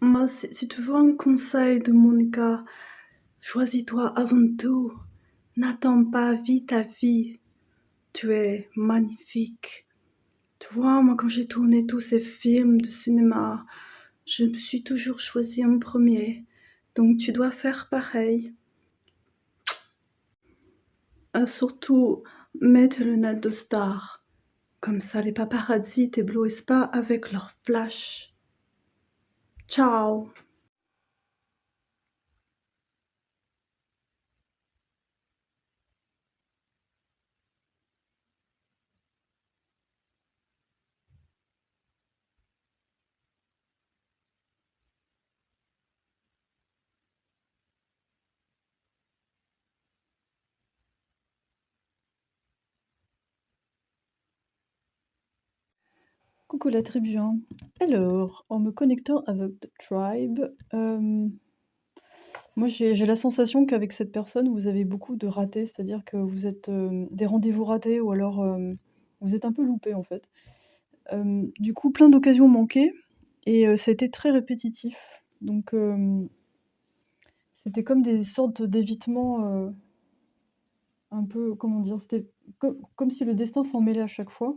Moi, si tu veux un conseil de Monica, choisis-toi avant tout. N'attends pas, vis ta vie. Tu es magnifique. Tu vois, moi, quand j'ai tourné tous ces films de cinéma, je me suis toujours choisi en premier. Donc, tu dois faire pareil. Surtout, mets tes lunettes de star. Comme ça, les paparazzis t'éblouissent pas avec leurs flashs. Ciao! Coucou la tribu, hein. Alors, en me connectant avec The Tribe, moi j'ai la sensation qu'avec cette personne, vous avez beaucoup de ratés, c'est-à-dire que vous êtes des rendez-vous ratés ou alors vous êtes un peu loupé en fait. Du coup, plein d'occasions manquées et ça a été très répétitif. Donc, c'était comme des sortes d'évitements un peu, comment dire, c'était comme si le destin s'en mêlait à chaque fois.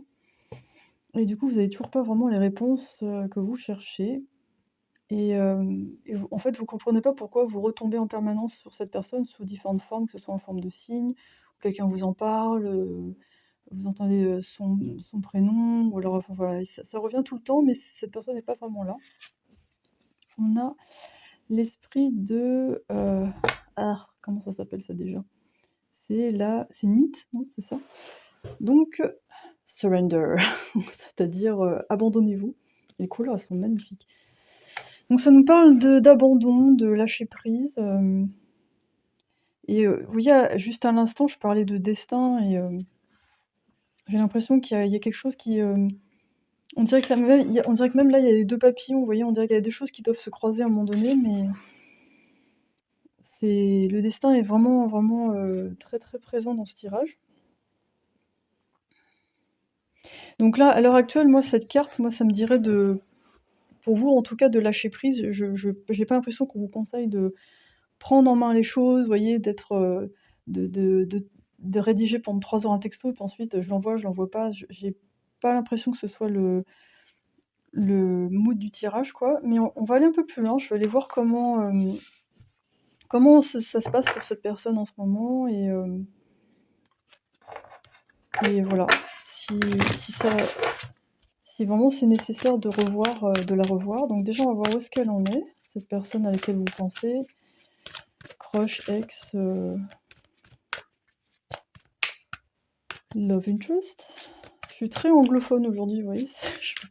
Et du coup, vous avez toujours pas vraiment les réponses que vous cherchez. Et vous en fait, vous comprenez pas pourquoi vous retombez en permanence sur cette personne sous différentes formes, que ce soit en forme de signe, quelqu'un vous en parle, vous entendez, son prénom ou alors enfin voilà, ça revient tout le temps, mais cette personne n'est pas vraiment là. On a l'esprit de, comment ça s'appelle ça déjà? C'est une mythe, non, c'est ça? Donc surrender, c'est-à-dire, abandonnez-vous. Les couleurs, elles sont magnifiques. Donc ça nous parle d'abandon, de lâcher prise, et vous voyez, juste à l'instant, je parlais de destin et j'ai l'impression qu'il y a quelque chose qui, on dirait que là même on dirait que même là, il y a les 2 papillons, vous voyez? On dirait qu'il y a des choses qui doivent se croiser à un moment donné, mais le destin est vraiment, vraiment, très, très présent dans ce tirage. Donc là, à l'heure actuelle, moi, cette carte, moi, ça me dirait pour vous, en tout cas, de lâcher prise. J'ai pas l'impression qu'on vous conseille de prendre en main les choses, vous voyez, de rédiger pendant 3 heures un texto et puis ensuite, je l'envoie pas. J'ai pas l'impression que ce soit le mood du tirage, quoi. Mais on va aller un peu plus loin. Je vais aller voir comment ça se passe pour cette personne en ce moment et voilà. Si vraiment c'est nécessaire de la revoir. Donc déjà, on va voir où est-ce qu'elle en est, cette personne à laquelle vous pensez. Crush, ex, love interest. Je suis très anglophone aujourd'hui, vous voyez? Je sais pas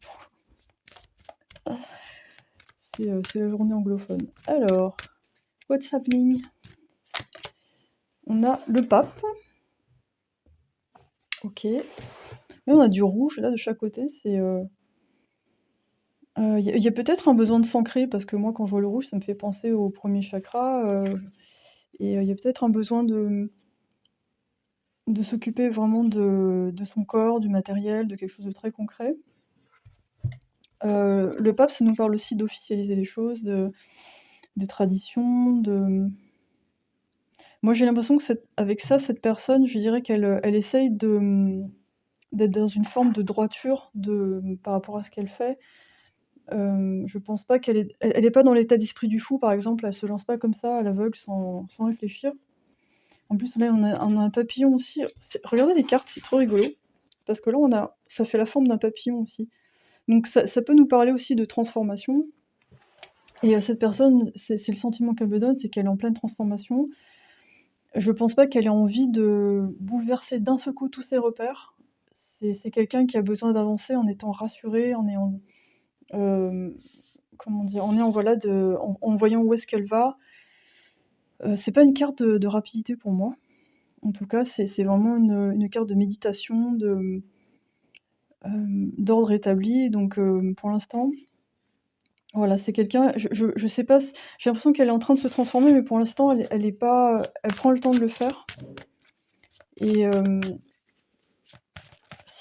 pourquoi. C'est la journée anglophone. Alors, what's happening? On a le pape. OK. Mais on a du rouge là de chaque côté, y a peut-être un besoin de s'ancrer parce que moi quand je vois le rouge, ça me fait penser au premier chakra, et il y a peut-être un besoin de s'occuper vraiment de son corps, du matériel, de quelque chose de très concret. Le pape, ça nous parle aussi d'officialiser les choses, de tradition, moi j'ai l'impression que avec ça, cette personne, je dirais elle essaye d'être dans une forme de droiture par rapport à ce qu'elle fait. Je pense pas elle est pas dans l'état d'esprit du fou, par exemple, elle se lance pas comme ça à l'aveugle sans réfléchir. En plus, là, on a un papillon aussi. Regardez les cartes, c'est trop rigolo. Parce que là, ça fait la forme d'un papillon aussi. Donc ça peut nous parler aussi de transformation. Et cette personne, c'est le sentiment qu'elle me donne, c'est qu'elle est en pleine transformation. Je pense pas qu'elle ait envie de bouleverser d'un seul coup tous ses repères. C'est quelqu'un qui a besoin d'avancer en étant rassuré, en ayant, comment dire? Voilà, en voyant où est-ce qu'elle va. C'est pas une carte de rapidité pour moi. En tout cas, c'est vraiment une carte de méditation, d'ordre établi. Donc pour l'instant, voilà, c'est quelqu'un je sais pas, j'ai l'impression qu'elle est en train de se transformer, mais pour l'instant, elle est pas, elle prend le temps de le faire et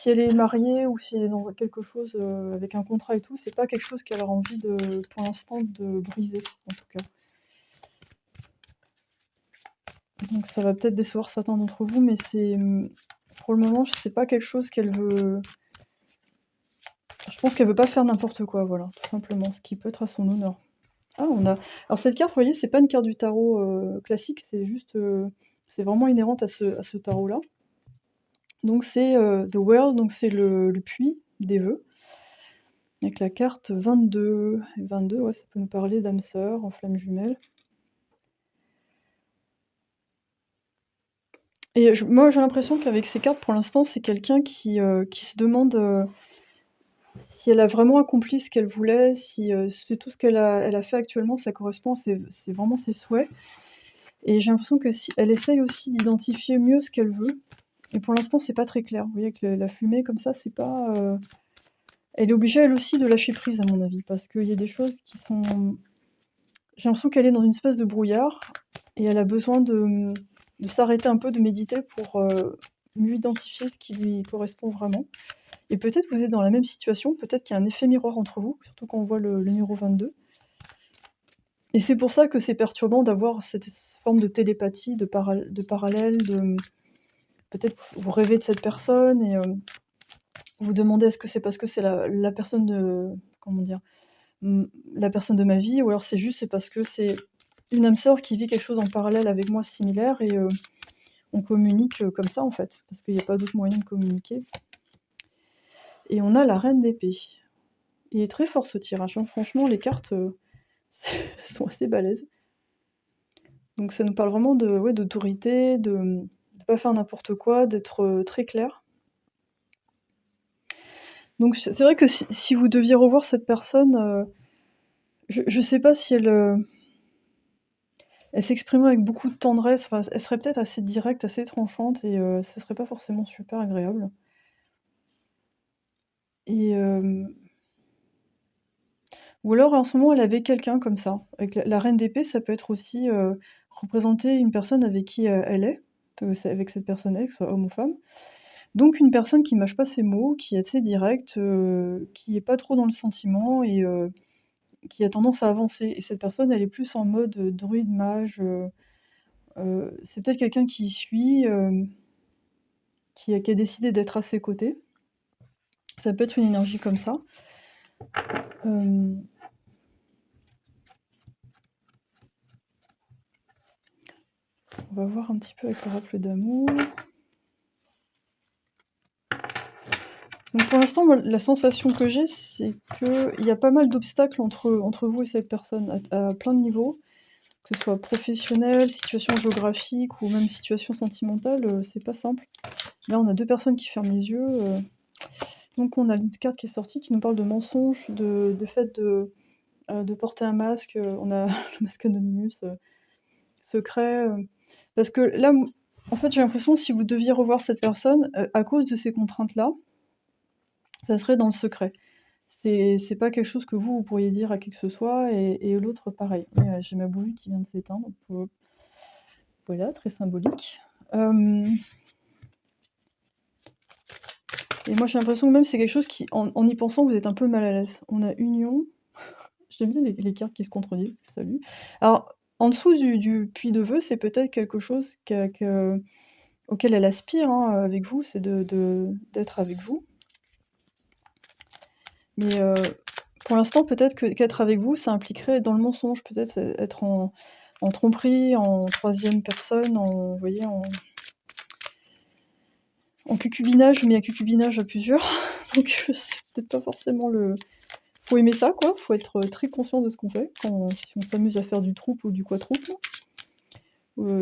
si elle est mariée ou si elle est dans quelque chose, avec un contrat et tout, c'est pas quelque chose qu'elle a envie pour l'instant, de briser, en tout cas. Donc ça va peut-être décevoir certains d'entre vous, mais pour le moment, c'est pas quelque chose qu'elle veut. Je pense qu'elle veut pas faire n'importe quoi, voilà, tout simplement, ce qui peut être à son honneur. Ah, alors cette carte, vous voyez, c'est pas une carte du tarot, classique, c'est juste, c'est vraiment inhérente à ce tarot-là. Donc c'est, The World, donc c'est le puits des vœux, avec la carte 22. 22, ouais, ça peut nous parler d'âme sœur en flamme jumelle. Et moi, j'ai l'impression qu'avec ces cartes, pour l'instant, c'est quelqu'un qui se demande, si elle a vraiment accompli ce qu'elle voulait, si, tout ce elle a fait actuellement, ça correspond à c'est vraiment ses souhaits. Et j'ai l'impression que si elle essaye aussi d'identifier mieux ce qu'elle veut, et pour l'instant, c'est pas très clair. Vous voyez, avec la fumée comme ça, c'est pas, elle est obligée, elle aussi, de lâcher prise, à mon avis, parce qu'il y a des choses qui sont. J'ai l'impression qu'elle est dans une espèce de brouillard, et elle a besoin de s'arrêter un peu, de méditer pour, mieux identifier ce qui lui correspond vraiment. Et peut-être vous êtes dans la même situation, peut-être qu'il y a un effet miroir entre vous, surtout quand on voit le numéro 22. Et c'est pour ça que c'est perturbant d'avoir cette forme de télépathie, de parallèle, peut-être vous rêvez de cette personne et vous demandez est-ce que c'est parce que c'est la personne de. Comment dire? La personne de ma vie, ou alors c'est parce que c'est une âme sœur qui vit quelque chose en parallèle avec moi similaire, et on communique comme ça, en fait, parce qu'il n'y a pas d'autre moyen de communiquer. Et on a la reine d'épée. Il est très fort ce tirage, hein. Franchement, les cartes sont assez balèzes. Donc ça nous parle vraiment d'autorité, de ne pas faire n'importe quoi, d'être très clair. Donc c'est vrai que si vous deviez revoir cette personne, je sais pas si elle s'exprimerait avec beaucoup de tendresse, enfin, elle serait peut-être assez directe, assez tranchante, et ça serait pas forcément super agréable. Et ou alors en ce moment elle avait quelqu'un comme ça. Avec la reine d'épée, ça peut être aussi, représenter une personne avec qui, elle est, c'est avec cette personne que ce soit homme ou femme. Donc une personne qui mâche pas ses mots, qui est assez directe, qui est pas trop dans le sentiment, et qui a tendance à avancer. Et cette personne, elle est plus en mode, druide mage, c'est peut-être quelqu'un qui suit, qui a décidé d'être à ses côtés. Ça peut être une énergie comme ça. On va voir un petit peu avec l'oracle d'amour. Donc pour l'instant, moi, la sensation que j'ai, c'est qu'il y a pas mal d'obstacles entre vous et cette personne, à plein de niveaux, que ce soit professionnel, situation géographique ou même situation sentimentale, c'est pas simple. Là, on a 2 personnes qui ferment les yeux, donc on a une carte qui est sortie qui nous parle de mensonges, de fait de porter un masque, on a le masque Anonymous, secret, parce que là, en fait, j'ai l'impression, si vous deviez revoir cette personne, à cause de ces contraintes-là, ça serait dans le secret. C'est pas quelque chose que vous pourriez dire à qui que ce soit, et l'autre pareil. Ouais, j'ai ma bougie qui vient de s'éteindre, voilà, très symbolique. Et moi j'ai l'impression que même c'est quelque chose qui, en y pensant, vous êtes un peu mal à l'aise. On a union, j'aime bien les cartes qui se contredisent, salut. Alors, en dessous du puits de vœux, c'est peut-être quelque chose auquel elle aspire, hein, avec vous, c'est d'être avec vous. Mais pour l'instant, peut-être qu'être avec vous, ça impliquerait être dans le mensonge, peut-être être en tromperie, en troisième personne, vous voyez, en concubinage, mais un concubinage à plusieurs. Donc c'est peut-être pas forcément le. Faut aimer ça, quoi. Faut être très conscient de ce qu'on fait si on s'amuse à faire du trouble ou du quadruple,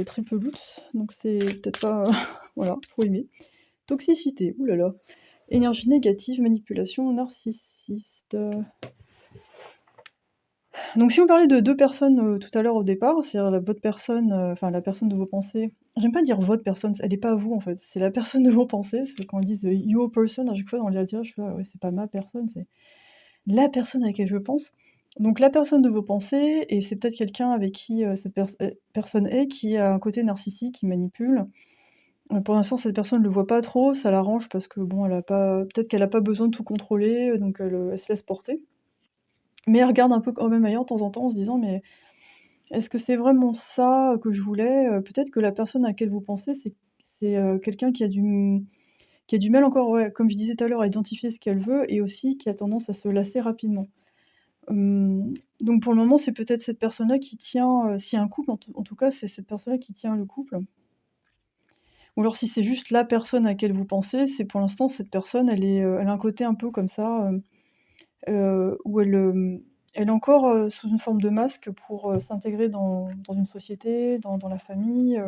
triple lutz. Donc c'est peut-être pas. Voilà, faut aimer. Toxicité, oulala. Énergie négative, manipulation, narcissiste. Donc si on parlait de 2 personnes, tout à l'heure au départ, c'est-à-dire votre personne, enfin la personne de vos pensées. J'aime pas dire votre personne, elle est pas à vous en fait, c'est la personne de vos pensées, parce que quand ils disent, your person à chaque fois dans les tirages, je fais: «Ah ouais, c'est pas ma personne, c'est la personne à laquelle je pense». Donc la personne de vos pensées, et c'est peut-être quelqu'un avec qui, cette personne est, qui a un côté narcissique, qui manipule, Pour l'instant, cette personne le voit pas trop, ça l'arrange parce que bon, elle a pas peut-être qu'elle a pas besoin de tout contrôler, donc elle se laisse porter. Mais elle regarde un peu quand même ailleurs de temps en temps en se disant: «Mais est-ce que c'est vraiment ça que je voulais?» Peut-être que la personne à laquelle vous pensez, c'est quelqu'un qui a du mal encore, ouais, comme je disais tout à l'heure, à identifier ce qu'elle veut et aussi qui a tendance à se lasser rapidement. Donc pour le moment, c'est peut-être cette personne-là qui tient, s'il y a un couple en tout cas, c'est cette personne-là qui tient le couple. Ou alors si c'est juste la personne à laquelle vous pensez, c'est pour l'instant cette personne, elle a un côté un peu comme ça, où elle est encore, sous une forme de masque pour, s'intégrer dans une société, dans la famille,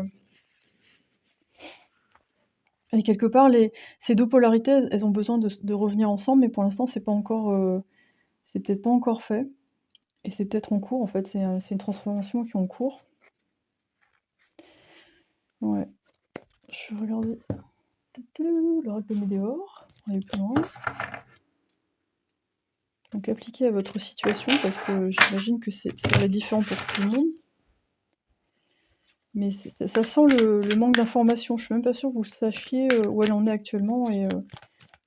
et quelque part ces 2 polarités, elles ont besoin de revenir ensemble, mais pour l'instant c'est peut-être pas encore fait et c'est peut-être en cours en fait, c'est une transformation qui est en cours. Ouais, je vais regarder l'oracle de Médéor, on aller plus loin. Donc appliqué à votre situation parce que j'imagine que ça va être différent pour tout le monde. Mais ça sent le manque d'informations. Je suis même pas sûre que vous sachiez, où elle en est actuellement et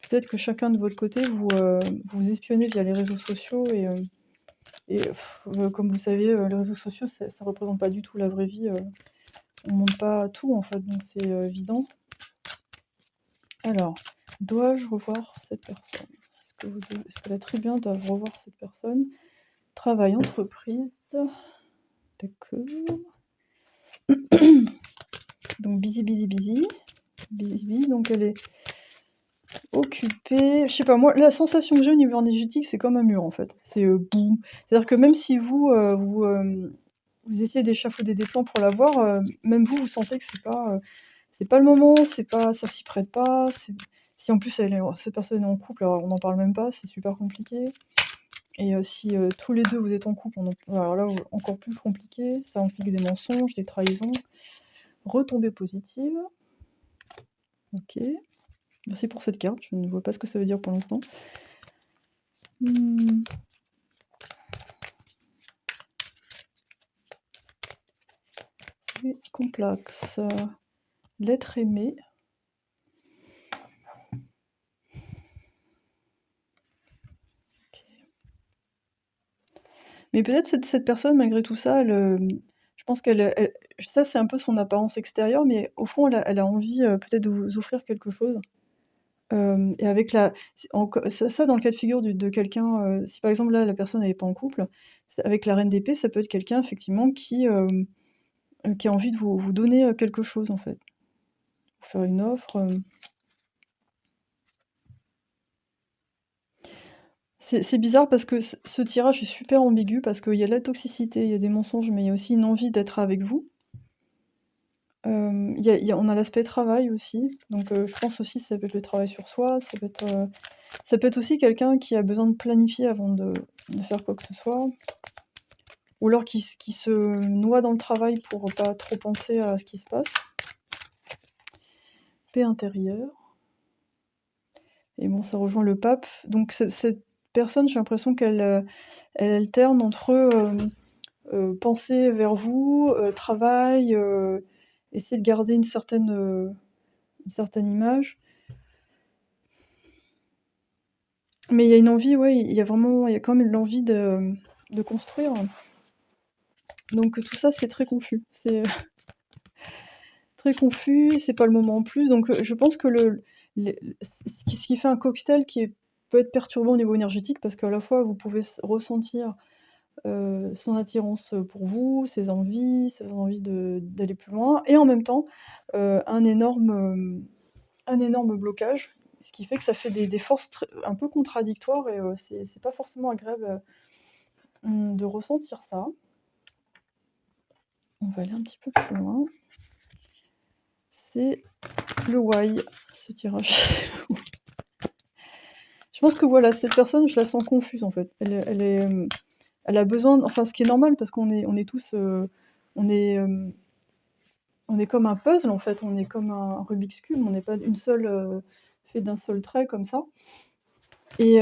peut-être que chacun de votre côté vous espionnez via les réseaux sociaux et comme vous savez, les réseaux sociaux ça représente pas du tout la vraie vie, on montre pas tout en fait, donc c'est, évident. Alors, dois-je revoir cette personne? Est-ce que la tribune doit revoir cette personne? Travail, entreprise, d'accord. Donc busy, busy, busy. Busy, busy, donc elle est occupée. Je sais pas, moi, la sensation que j'ai au niveau énergétique, c'est comme un mur en fait. C'est boum. C'est-à-dire que même si vous essayez d'échafauder des plans pour l'avoir, même vous, vous sentez que c'est pas le moment, ça s'y prête pas. Si en plus cette personne est en couple, alors on n'en parle même pas, c'est super compliqué. Et si tous les deux vous êtes en couple, alors là, encore plus compliqué, ça implique des mensonges, des trahisons. Retombées positives. OK. Merci pour cette carte, je ne vois pas ce que ça veut dire pour l'instant. C'est complexe. L'être aimé. OK. Mais peut-être cette personne, malgré tout ça, je pense ça, c'est un peu son apparence extérieure, mais au fond, elle a envie, peut-être de vous offrir quelque chose. Et avec la c'est enco ça dans le cas de figure de quelqu'un, si par exemple là, la personne elle est pas en couple, avec la reine d'épée, ça peut être quelqu'un effectivement qui a envie de vous donner, quelque chose en fait. Vous faire une offre, C'est bizarre parce que ce tirage est super ambigu parce qu'il y a de la toxicité, il y a des mensonges, mais il y a aussi une envie d'être avec vous. On a l'aspect travail aussi, donc je pense aussi ça peut être le travail sur soi, ça peut être aussi quelqu'un qui a besoin de planifier avant de faire quoi que ce soit, ou alors qui se noie dans le travail pour pas trop penser à ce qui se passe. Paix intérieure et bon, ça rejoint le pape, donc cette personne, j'ai l'impression elle alterne entre, penser vers vous, travail, essayer de garder une certaine image. Mais il y a une envie, ouais, il y a quand même l'envie de construire. Donc tout ça, c'est très confus. C'est très confus, c'est pas le moment en plus. Donc je pense que ce qui fait un cocktail peut être perturbant au niveau énergétique parce qu'à la fois vous pouvez ressentir, son attirance, pour vous, ses envies d'aller plus loin et en même temps, un énorme blocage. Ce qui fait que ça fait des forces un peu contradictoires et c'est pas forcément agréable, de ressentir ça. On va aller un petit peu plus loin. C'est le why, ce tirage. Je pense que voilà, cette personne, je la sens confuse en fait. Elle a besoin, enfin ce qui est normal parce qu'on est tous, on est comme un puzzle en fait, on est comme un Rubik's cube, on n'est pas une seule, fait d'un seul trait comme ça et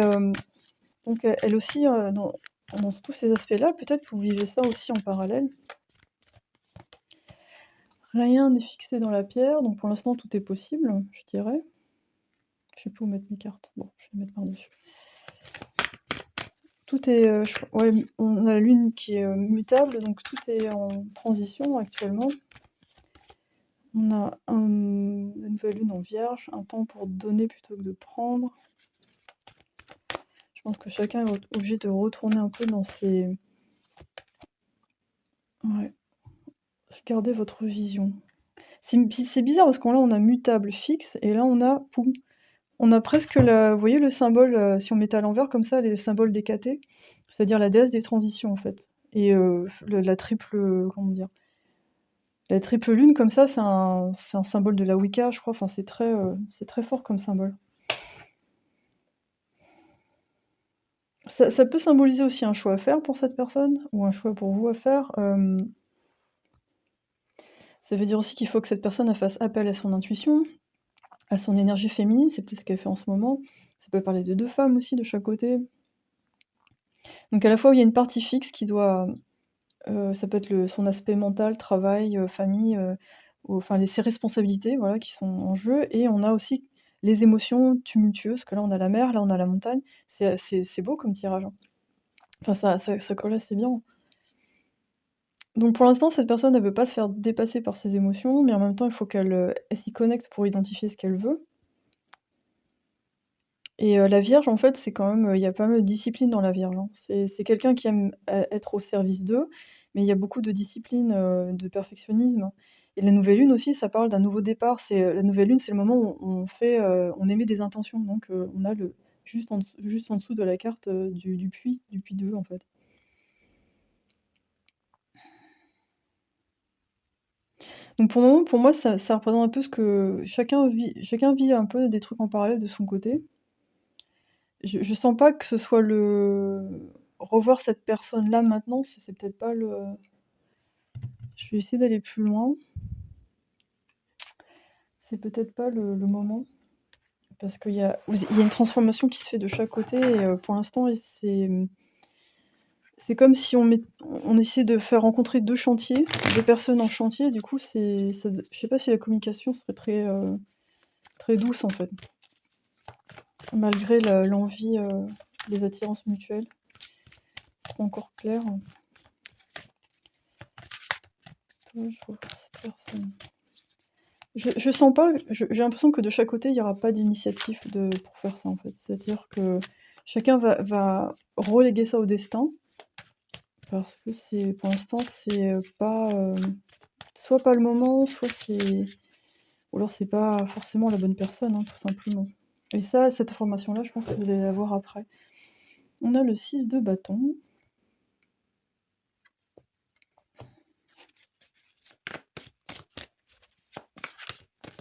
donc elle aussi, dans tous ces aspects-là, peut-être que vous vivez ça aussi en parallèle. Rien n'est fixé dans la pierre, donc pour l'instant tout est possible, je dirais. Je sais plus où mettre mes cartes. Bon, je vais les mettre par-dessus. Tout est, ouais, on a la lune qui est, mutable, donc tout est en transition actuellement. On a la nouvelle lune en Vierge, un temps pour donner plutôt que de prendre. Je pense que chacun est obligé de retourner un peu dans ses... Ouais, regardez votre vision. C'est bizarre parce que là on a mutable fixe et là on a poum. On a presque vous voyez le symbole, si on mettait à l'envers comme ça, les symboles d'Hécaté, c'est-à-dire la déesse des transitions en fait. Et la triple, comment dire? La triple lune comme ça, c'est un symbole de la Wicca, je crois. Enfin, c'est très fort comme symbole. Ça peut symboliser aussi un choix à faire pour cette personne, ou un choix pour vous à faire. Ça veut dire aussi qu'il faut que cette personne elle fasse appel à son intuition, à son énergie féminine, c'est peut-être ce qu'elle fait en ce moment. Ça peut parler de 2 femmes aussi de chaque côté. Donc à la fois, il y a une partie fixe qui doit, ça peut être son aspect mental, travail, famille, ou enfin ses responsabilités, voilà, qui sont en jeu, et on a aussi les émotions tumultueuses, que là on a la mer, là on a la montagne. C'est beau comme tirage, hein. Enfin ça colle assez bien. Donc pour l'instant, cette personne, elle veut pas se faire dépasser par ses émotions, mais en même temps, il faut elle s'y connecte pour identifier ce qu'elle veut. Et la Vierge, en fait, c'est quand même, il y a pas mal de discipline dans la Vierge, hein. C'est quelqu'un qui aime être au service d'eux, mais il y a beaucoup de discipline, de perfectionnisme. Et la nouvelle lune aussi, ça parle d'un nouveau départ. La nouvelle lune, c'est le moment où on émet des intentions. Donc on a juste en dessous de la carte, du puits de vœux, en fait. Donc pour le moment, pour moi, ça représente un peu ce que chacun vit un peu des trucs en parallèle de son côté. Je sens pas que ce soit revoir cette personne-là maintenant, c'est peut-être pas le... Je vais essayer d'aller plus loin. C'est peut-être pas le moment, parce qu'il y a une transformation qui se fait de chaque côté, et pour l'instant, c'est comme si on essayait de faire rencontrer 2 chantiers, 2 personnes en chantier. Du coup, je sais pas si la communication serait très douce, en fait, malgré l'envie, les attirances mutuelles. C'est pas encore clair. Toi, je vois pas cette personne. Je sens pas, j'ai l'impression que de chaque côté, il y aura pas d'initiative pour faire ça, en fait. C'est-à-dire que chacun va reléguer ça au destin, parce que pour l'instant, c'est pas, soit pas le moment, ou alors c'est pas forcément la bonne personne, hein, tout simplement. Et ça, cette information-là, je pense que vous allez l'avoir après. On a le 6 de bâton.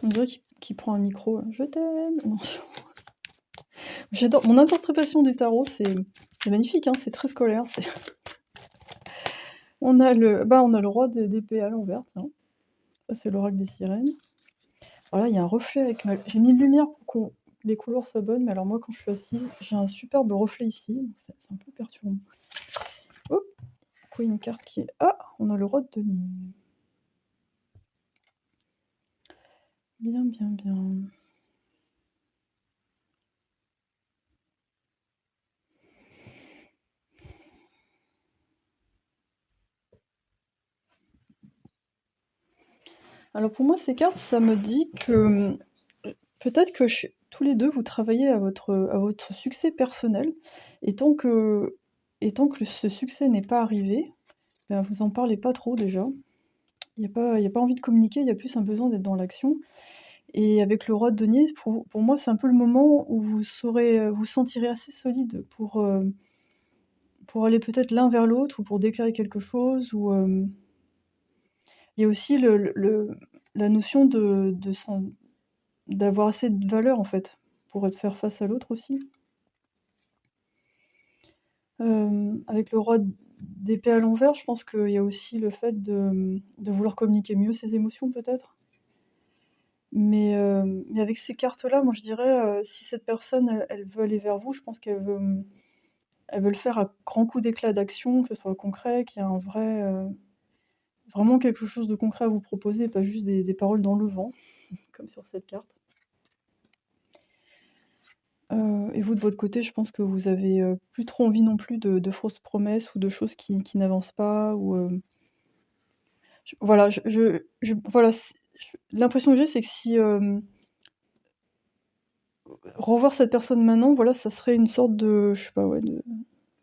On dirait qu'il prend un micro. Je t'aime. Non. J'adore. Mon interprétation du tarot, c'est magnifique, hein, c'est très scolaire. On a le roi d'épée à l'envers, tiens. Ça, c'est l'oracle des sirènes. Voilà, il y a un reflet avec j'ai mis une lumière pour que les couleurs soient bonnes, mais alors moi, quand je suis assise, j'ai un superbe reflet ici, donc c'est un peu perturbant. Oh, du coup, il y a une carte qui est... Ah, on a le roi de denier. Bien, bien, bien. Alors pour moi, ces cartes, ça me dit que peut-être que tous les deux, vous travaillez à votre succès personnel, et tant que ce succès n'est pas arrivé, ben, vous en parlez pas trop déjà. Il y a pas envie de communiquer, il y a plus un besoin d'être dans l'action. Et avec le roi de denier, pour moi, c'est un peu le moment où vous sentirez assez solide pour aller peut-être l'un vers l'autre, ou pour déclarer quelque chose, ou il y a aussi la notion d'avoir assez de valeur, en fait, pour faire face à l'autre aussi. Avec le roi d'épée à l'envers, je pense qu'il y a aussi le fait de vouloir communiquer mieux ses émotions, peut-être. Mais avec ces cartes-là, moi je dirais, si cette personne, elle veut aller vers vous, je pense elle veut le faire à grands coups d'éclat d'action, que ce soit concret, qu'il y ait un vraiment quelque chose de concret à vous proposer, pas juste des paroles dans le vent, comme sur cette carte. Et vous, de votre côté, je pense que vous avez, plus trop envie non plus de fausses promesses ou de choses qui n'avancent pas ou, voilà, voilà, l'impression que j'ai, c'est que si, revoir cette personne maintenant, voilà, ça serait une sorte de, je sais pas, ouais, de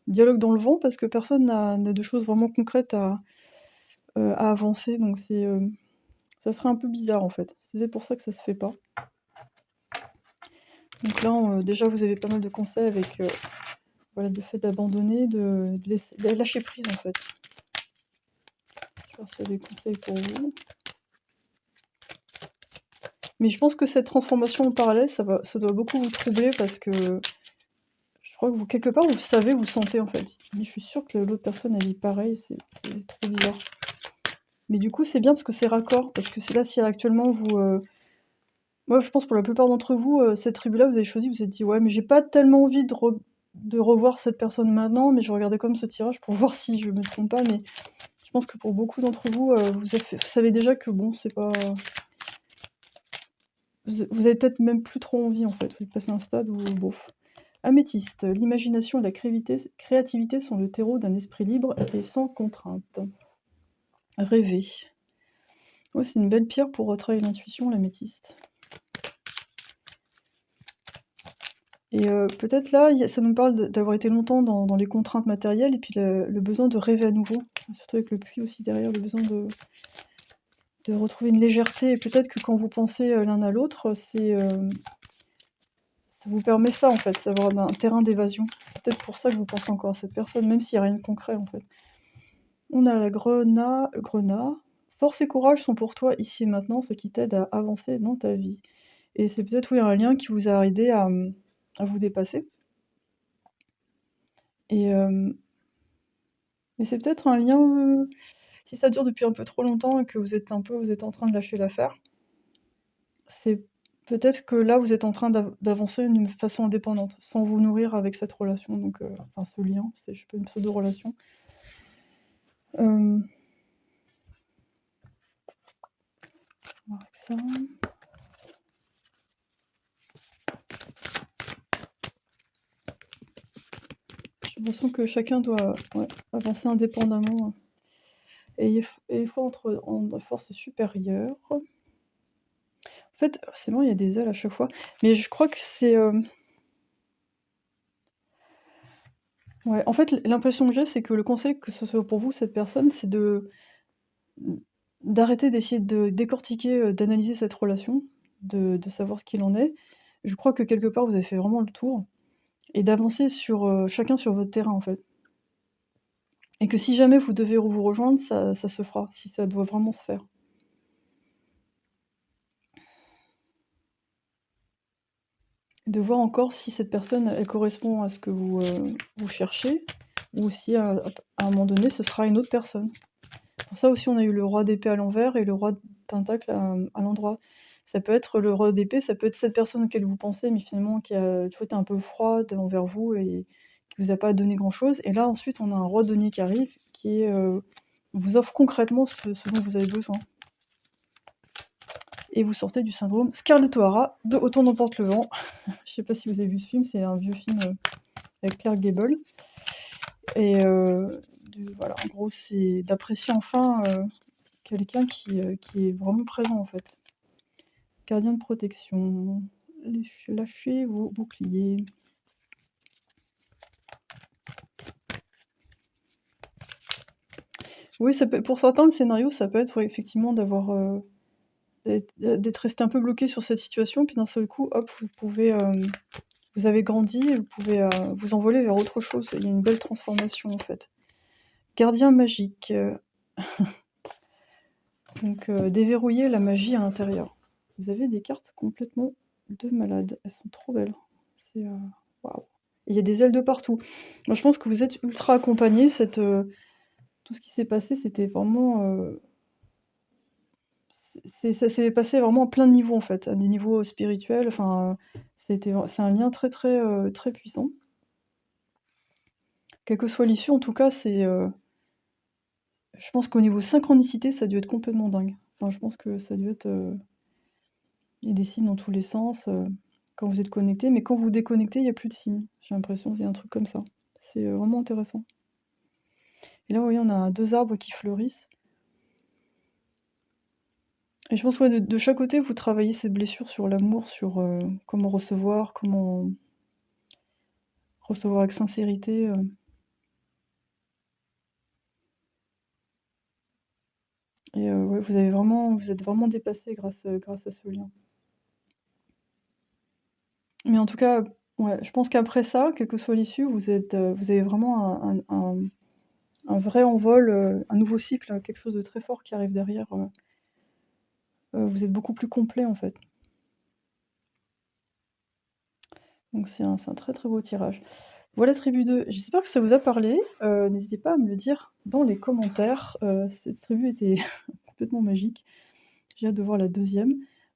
dialogue dans le vent parce que personne n'a de choses vraiment concrètes à avancer donc ça serait un peu bizarre, en fait. C'est peut-être pour ça que ça se fait pas. Donc là, déjà, vous avez pas mal de conseils avec, voilà, le fait d'abandonner, de lâcher prise, en fait. Je vais voir s'il y a des conseils pour vous. Mais je pense que cette transformation en parallèle, ça doit beaucoup vous troubler parce que je crois que vous, quelque part, vous savez, vous sentez, en fait. Mais je suis sûre que l'autre personne, elle vit pareil, c'est trop bizarre. Mais du coup, c'est bien parce que c'est raccord, parce que c'est là, si actuellement vous, moi, je pense pour la plupart d'entre vous, cette tribu-là, vous avez choisi, vous vous êtes dit: «Ouais, mais j'ai pas tellement envie de revoir cette personne maintenant, mais je regardais quand même ce tirage pour voir si je me trompe pas», mais je pense que pour beaucoup d'entre vous, vous savez déjà que bon, c'est pas vous avez peut-être même plus trop envie, en fait. Vous êtes passé à un stade où bof. Améthyste, l'imagination et la créativité sont le terreau d'un esprit libre et sans contrainte. Rêver. Ouais, c'est une belle pierre pour travailler l'intuition, l'améthyste. Et peut-être là, ça nous parle d'avoir été longtemps dans les contraintes matérielles et puis le besoin de rêver à nouveau, surtout avec le puits aussi derrière, le besoin de retrouver une légèreté et peut-être que quand vous pensez, l'un à l'autre, ça vous permet ça, en fait, c'est avoir un terrain d'évasion. C'est peut-être pour ça que vous pensez encore à cette personne, même s'il y a rien de concret, en fait. On a la grenat. Force et courage sont pour toi ici et maintenant ce qui t'aide à avancer dans ta vie. Et c'est peut-être, oui, un lien qui vous a aidé à vous dépasser. Et mais c'est peut-être un lien, si ça dure depuis un peu trop longtemps et que vous êtes en train de lâcher l'affaire, c'est peut-être que là, vous êtes en train d'avancer d'une façon indépendante, sans vous nourrir avec cette relation, donc enfin ce lien, c'est je sais pas, une pseudo-relation. On va voir avec ça. J'ai l'impression que chacun doit, ouais, avancer indépendamment, ayez foi en force supérieure. En fait, c'est bon, il y a des ailes à chaque fois, mais je crois que c'est, ouais, en fait, l'impression que j'ai, c'est que le conseil, que ce soit pour vous, cette personne, c'est d'arrêter d'essayer de décortiquer, d'analyser cette relation, de savoir ce qu'il en est. Je crois que quelque part, vous avez fait vraiment le tour et d'avancer sur, chacun sur votre terrain, en fait. Et que si jamais vous devez vous rejoindre, ça se fera, si ça doit vraiment se faire. De voir encore si cette personne, elle correspond à ce que vous cherchez ou si à un moment donné, ce sera une autre personne. Pour ça aussi, on a eu le roi d'épée à l'envers et le roi de pentacle à l'endroit. Ça peut être le roi d'épée, ça peut être cette personne auquel vous pensez, mais finalement qui a toujours été un peu froide envers vous et qui vous a pas donné grand-chose. Et là, ensuite, on a un roi denier qui arrive, qui vous offre concrètement ce dont vous avez besoin. Et vous sortez du syndrome Scarlett O'Hara de Autant n'emporte le vent. Je sais pas si vous avez vu ce film, c'est un vieux film avec Clark Gable. Et voilà, en gros, c'est d'apprécier enfin quelqu'un qui est vraiment présent, en fait. Gardien de protection, lâchez vos boucliers. Oui, ça peut, pour certains, le scénario, ça peut être, ouais, effectivement d'avoir, d'être resté un peu bloqué sur cette situation, puis d'un seul coup, hop, vous pouvez, vous avez grandi et vous pouvez, vous envoler vers autre chose. Il y a une belle transformation, en fait. Gardien magique, donc déverrouiller la magie à l'intérieur. Vous avez des cartes complètement de malade. Elles sont trop belles. C'est, waouh! Il y a des ailes de partout. Moi, je pense que vous êtes ultra accompagnés. Tout ce qui s'est passé, c'était vraiment, ça s'est passé vraiment à plein de niveaux, en fait, à des niveaux spirituels, enfin, c'est un lien très, très, très puissant. Quelle que soit l'issue, en tout cas, c'est, Je pense qu'au niveau synchronicité, ça a dû être complètement dingue. Enfin, je pense que ça a dû être, il y a des signes dans tous les sens, quand vous êtes connectés, mais quand vous déconnectez, il y a plus de signes. J'ai l'impression, il y a un truc comme ça. C'est, vraiment intéressant. Et là, vous voyez, on a 2 arbres qui fleurissent et je pense, ouais, de chaque côté, vous travaillez cette blessure sur l'amour, sur, comment recevoir avec sincérité, et ouais, vous êtes vraiment dépassés grâce à ce lien. Mais en tout cas, ouais, je pense qu'après ça, quelle que soit l'issue, vous avez vraiment un vrai envol, un nouveau cycle, quelque chose de très fort qui arrive derrière, vous êtes beaucoup plus complet, en fait. Donc c'est un très, très beau tirage. Voilà tribu 2, j'espère que ça vous a parlé, n'hésitez pas à me le dire dans les commentaires, cette tribu était complètement magique. J'ai hâte de voir la deuxième.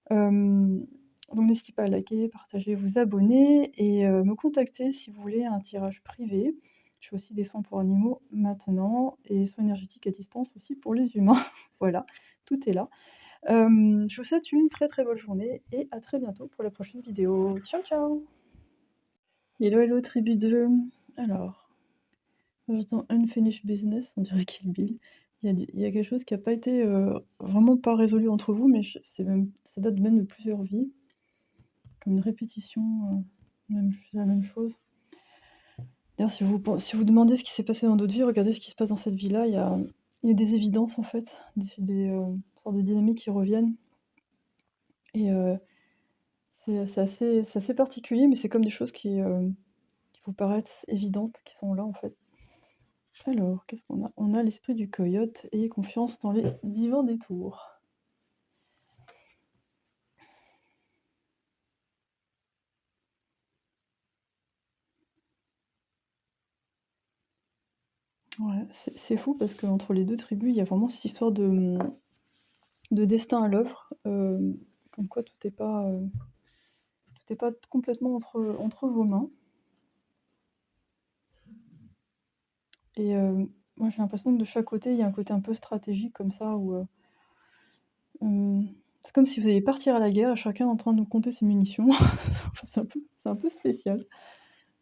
Hem, donc n'hésitez pas à liker, partager, vous abonner et me contacter si vous voulez un tirage privé. Je fais aussi des soins pour animaux maintenant et soins énergétiques à distance aussi pour les humains. Voilà, tout est là. Je vous souhaite une très, très bonne journée et à très bientôt pour la prochaine vidéo. Ciao, ciao! Hello, hello tribu 2. Alors, dans Unfinished Business, on dirait Kill Bill. Il y a quelque chose qui a pas été, vraiment pas résolu entre vous, mais ça date même de plusieurs vies. Comme une répétition, c'est la même chose. D'ailleurs, si vous demandez ce qui s'est passé dans d'autres vies, regardez ce qui se passe dans cette vie-là. Il y a des évidences, en fait, des sortes de dynamiques qui reviennent et c'est assez particulier, mais c'est comme des choses qui vous paraissent évidentes, qui sont là, en fait. Alors, qu'est-ce qu'on a? On a l'esprit du coyote, ayez confiance dans les divins détours. Ouais, c'est fou parce qu'entre les 2 tribus, il y a vraiment cette histoire de destin à l'œuvre, comme quoi tout est pas complètement entre vos mains et moi j'ai l'impression que de chaque côté, il y a un côté un peu stratégique comme ça où, c'est comme si vous alliez partir à la guerre et chacun en train de compter ses munitions. C'est un peu spécial.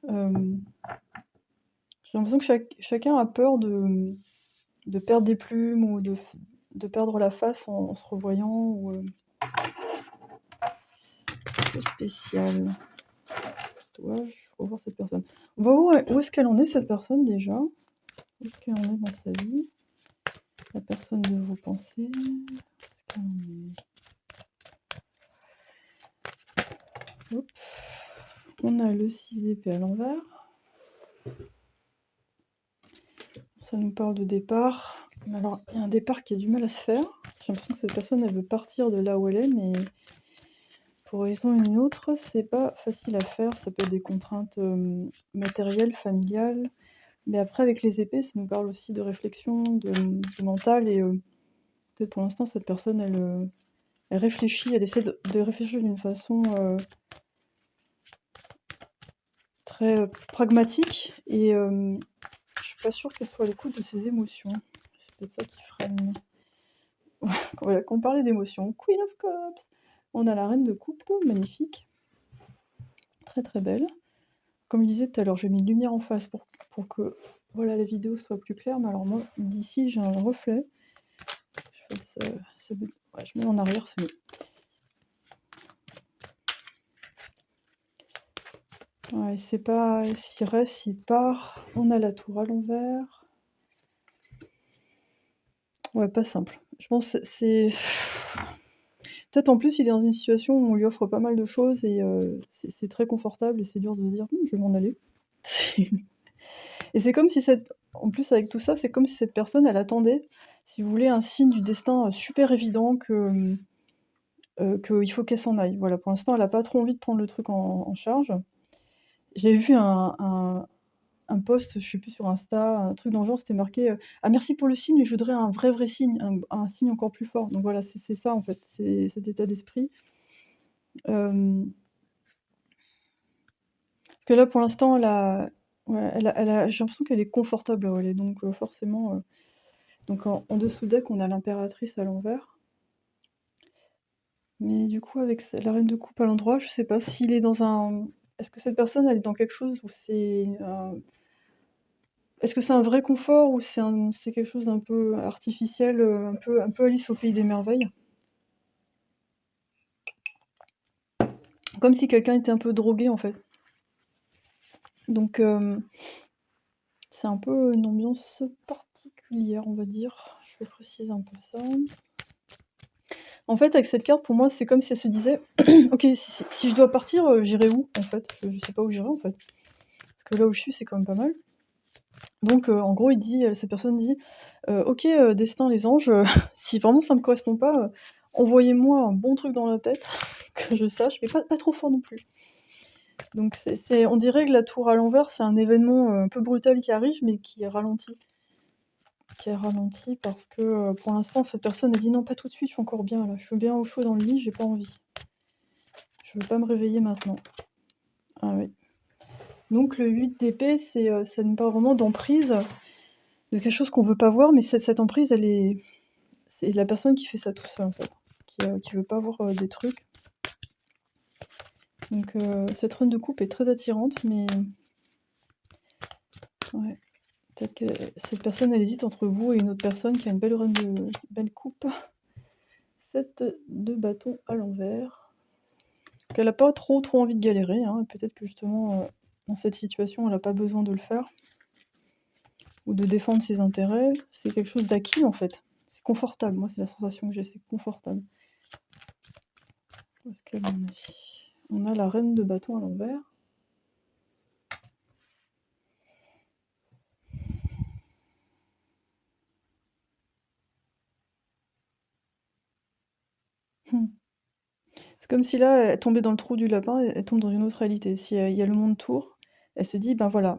Hem, j'ai l'impression que chacun a peur de perdre des plumes ou de perdre la face en se revoyant ou, un peu spécial. Dois-je revoir cette personne? On va voir où est-ce qu'elle en est cette personne déjà? Où est-ce qu'elle en est dans sa vie? La personne de vos pensées? Où est-ce qu'elle en est? Hop. On a le 6 d'épée à l'envers. Ça nous parle de départ. Alors, il y a un départ qui a du mal à se faire. J'ai l'impression que cette personne, elle veut partir de là où elle est, mais pour une raison ou une autre, c'est pas facile à faire. Ça peut être des contraintes, matérielles, familiales. Mais après, avec les épées, ça nous parle aussi de réflexion, de mental et peut-être pour l'instant, cette personne, elle réfléchit, elle essaie de réfléchir d'une façon très pragmatique et je suis pas sûre qu'elle soit à l'écoute de ses émotions. C'est peut-être ça qui freine. Voilà, qu'on parlait d'émotions. Queen of Cups. On a la reine de coupe, magnifique. Très très belle. Comme je disais tout à l'heure, j'ai mis une lumière en face pour que voilà, la vidéo soit plus claire. Mais alors moi, d'ici, j'ai un reflet. Je fais ça, ouais, je mets en arrière, c'est mieux. Ouais, c'est pas s'il reste, s'il part. On a la tour à l'envers. Ouais, pas simple. Je pense que c'est peut-être en plus, il est dans une situation où on lui offre pas mal de choses et c'est très confortable et c'est dur de se dire: «Je vais m'en aller». C'est et c'est comme si en plus avec tout ça, c'est comme si cette personne, elle attendait, si vous voulez, un signe du destin, super évident qu'il faut qu'elle s'en aille. Voilà, pour l'instant, elle a pas trop envie de prendre le truc en charge. J'ai vu un post, je sais plus sur Insta, un truc dans le genre, c'était marqué, «Ah merci pour le signe, mais je voudrais un vrai, vrai signe, un signe encore plus fort». Donc voilà, c'est ça en fait, c'est cet état d'esprit. Hem, parce que là pour l'instant, ouais, j'ai l'impression qu'elle est confortable là où elle est, donc forcément, Donc en dessous deck, on a l'impératrice à l'envers. Mais du coup, avec la reine de coupe à l'endroit, je sais pas s'il est dans un... Est-ce que cette personne, elle est dans quelque chose où c'est... Est-ce que c'est un vrai confort ou c'est quelque chose d'un peu artificiel, un peu Alice au pays des merveilles? Comme si quelqu'un était un peu drogué, en fait. Donc, c'est un peu une ambiance particulière, on va dire. Je vais préciser un peu ça. En fait, avec cette carte, pour moi, c'est comme si elle se disait ok, si je dois partir, j'irai où, en fait? Je sais pas où j'irai, en fait. Parce que là où je suis, c'est quand même pas mal. Donc, en gros, cette personne dit ok, destin, les anges, si vraiment ça me correspond pas, envoyez-moi un bon truc dans la tête, que je sache, mais pas trop fort non plus. Donc, on dirait que la tour à l'envers, c'est un événement un peu brutal qui arrive, mais qui est ralenti. Qui est ralenti parce que pour l'instant, cette personne a dit non, pas tout de suite, je suis encore bien là, je suis bien au chaud dans le lit, j'ai pas envie. Je veux pas me réveiller maintenant. Ah oui. Donc le 8 d'épée, ça nous parle vraiment d'emprise, de quelque chose qu'on veut pas voir, mais cette emprise, c'est la personne qui fait ça tout seul en fait, qui veut pas voir des trucs. Donc cette reine de coupe est très attirante, mais ouais. Peut-être que cette personne, elle hésite entre vous et une autre personne qui a une belle coupe. 7 de bâton à l'envers. Elle n'a pas trop envie de galérer, hein. Peut-être que justement, dans cette situation, elle n'a pas besoin de le faire. Ou de défendre ses intérêts. C'est quelque chose d'acquis en fait. C'est confortable, moi c'est la sensation que j'ai, c'est confortable. Où est-ce qu'elle en est? On a la reine de bâton à l'envers. C'est comme si là, elle tombait dans le trou du lapin, elle tombe dans une autre réalité. S'il y a le monde tour, elle se dit, ben voilà,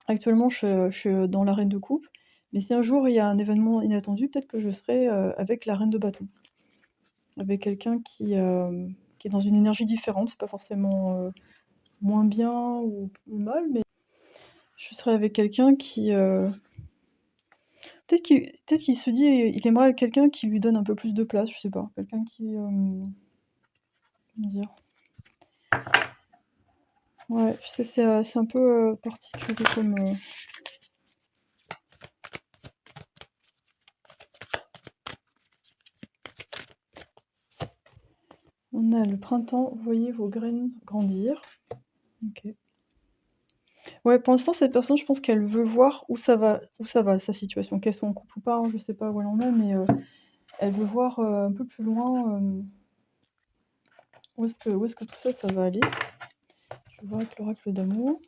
actuellement je suis dans la reine de coupe, mais si un jour il y a un événement inattendu, peut-être que je serai avec la reine de bâton. Avec quelqu'un qui est dans une énergie différente, c'est pas forcément moins bien ou mal, mais je serai avec quelqu'un qui... Peut-être qu'il se dit, il aimerait quelqu'un qui lui donne un peu plus de place, je sais pas. Quelqu'un qui... comment dire? Ouais, je sais, c'est un peu particulier comme... On a le printemps, voyez vos graines grandir. Ok. Ouais, pour l'instant, cette personne, je pense qu'elle veut voir où ça va, sa situation. Qu'elle soit en couple ou pas, hein, je sais pas où elle en est, mais elle veut voir un peu plus loin où est-ce que tout ça, ça va aller. Je vais voir avec l'oracle d'amour.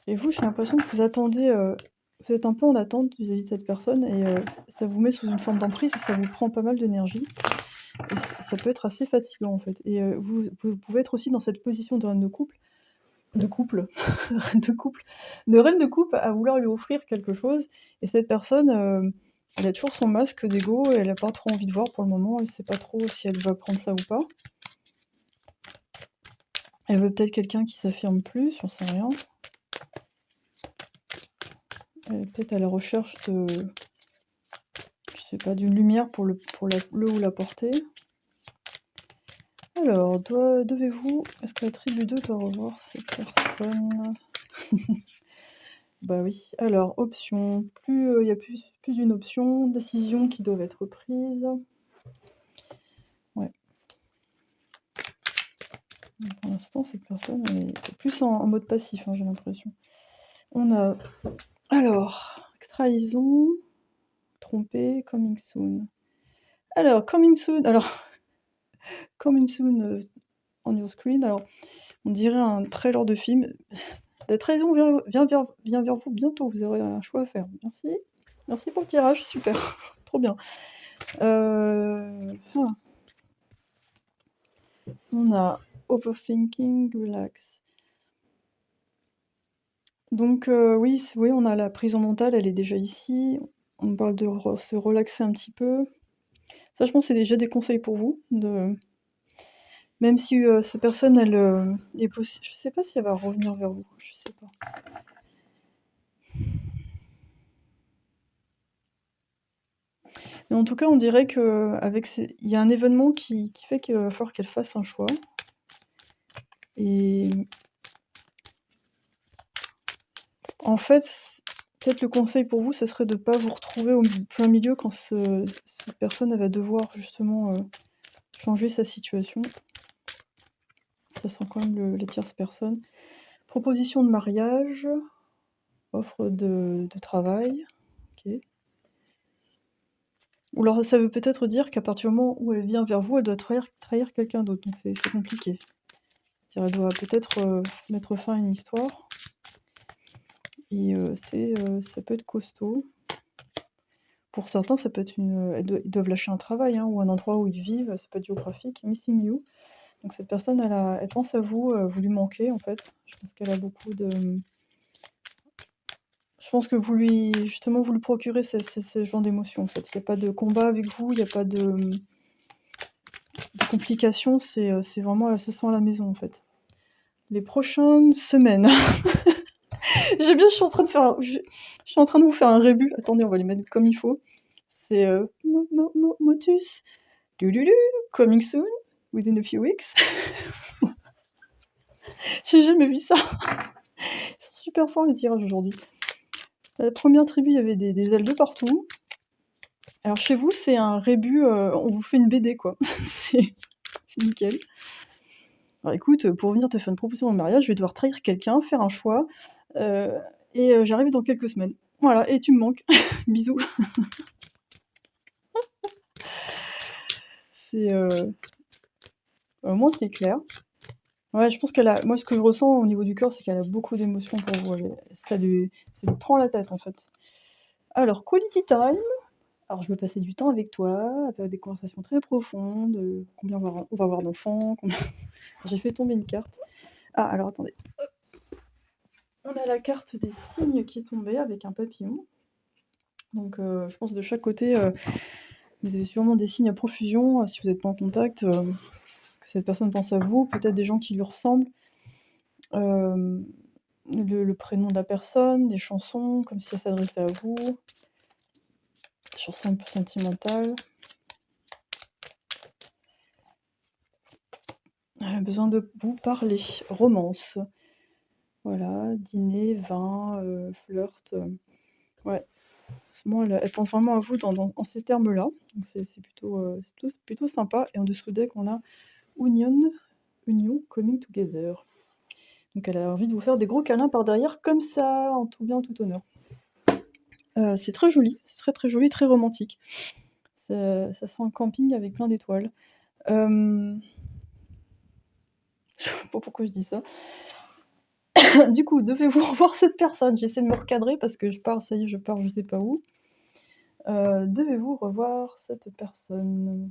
Et vous, j'ai l'impression que vous attendez, vous êtes un peu en attente vis-à-vis de cette personne et ça vous met sous une forme d'emprise et ça vous prend pas mal d'énergie. Et ça peut être assez fatigant en fait. Et vous pouvez être aussi dans cette position de reine de couple, reine de couple à vouloir lui offrir quelque chose. Et cette personne, elle a toujours son masque d'ego et elle a pas trop envie de voir pour le moment. Elle sait pas trop si elle va prendre ça ou pas. Elle veut peut-être quelqu'un qui s'affirme plus, j'en sais rien. Elle est peut-être à la recherche de, je sais pas, d'une lumière pour le ou la porter. Alors, devez-vous... Est-ce que la tribu 2 doit revoir cette personne? Bah oui. Alors, option. Il y a plus d'une option. Décisions qui doivent être prises. Ouais. Pour l'instant, cette personne est plus en mode passif, hein, j'ai l'impression. On a... Alors, trahison, tromper, coming soon. Alors, coming soon... Alors, coming soon on your screen. Alors, on dirait un trailer de film. La trahison vient vers vous bientôt, vous aurez un choix à faire. Merci. Merci pour le tirage, super. Trop bien. On a overthinking, relax. Donc oui, on a la prison mentale, elle est déjà ici. On parle de se relaxer un petit peu. Ça, je pense, c'est déjà des conseils pour vous. Même si cette personne, elle est possible. Je sais pas si elle va revenir vers vous. Je sais pas. Mais en tout cas, on dirait qu'avec ces il y a un événement qui fait qu'il va falloir qu'elle fasse un choix et en fait, peut-être le conseil pour vous, ce serait de pas vous retrouver au plein milieu quand cette personne, elle va devoir justement, changer sa situation. Ça sent quand même les tierces personnes. Proposition de mariage, offre de travail, OK. Ou alors ça veut peut-être dire qu'à partir du moment où elle vient vers vous, elle doit trahir quelqu'un d'autre, donc c'est compliqué. C'est-à-dire elle doit peut-être, mettre fin à une histoire et ça peut être costaud. Pour certains, ça peut être ils doivent lâcher un travail, hein, ou un endroit où ils vivent, ça peut être géographique. Missing you. Donc cette personne, elle pense à vous, vous lui manquez en fait. Je pense qu'elle a beaucoup de je pense que justement, vous lui procurez ce genre d'émotions en fait. Il y a pas de combat avec vous, il y a pas de complications, c'est vraiment elle se sent à la maison en fait. Les prochaines semaines. J'aime bien, je suis en train de vous faire un rébut. Attendez, on va les mettre comme il faut. C'est, Motus, dululu, coming soon, within a few weeks. J'ai jamais vu ça. Ils sont super forts les tirages aujourd'hui. La première tribu, il y avait des ailes de partout. Alors chez vous, c'est un rébut, on vous fait une BD quoi. C'est nickel. Alors écoute, pour venir te faire une proposition en mariage, je vais devoir trahir quelqu'un, faire un choix, j'arrive dans quelques semaines. Voilà, et tu me manques. Bisous. C'est, au moins c'est clair. Ouais, je pense moi ce que je ressens au niveau du cœur, c'est qu'elle a beaucoup d'émotions pour vous. Ça lui prend la tête en fait. Alors, quality time. Alors, je veux passer du temps avec toi, avoir des conversations très profondes, combien on va avoir d'enfants, combien... J'ai fait tomber une carte. Ah, alors attendez. On a la carte des signes qui est tombée avec un papillon. Donc, je pense de chaque côté, vous avez sûrement des signes à profusion, si vous n'êtes pas en contact, que cette personne pense à vous, peut-être des gens qui lui ressemblent. Le prénom de la personne, des chansons, comme si elle s'adressait à vous. Des chansons un peu sentimentales. Elle a besoin de vous parler. Romance. Voilà, dîner, vin, flirt. Ouais. Elle pense vraiment à vous en ces termes-là. Donc c'est plutôt sympa. Et en dessous deck, on a Union coming together. Donc elle a envie de vous faire des gros câlins par derrière, comme ça, en tout bien, en tout honneur. C'est très joli, c'est très très joli, très romantique. Ça sent un camping avec plein d'étoiles. Je sais pas pourquoi je dis ça. Du coup, devez-vous revoir cette personne? J'essaie de me recadrer parce que je pars je sais pas où. Devez-vous revoir cette personne?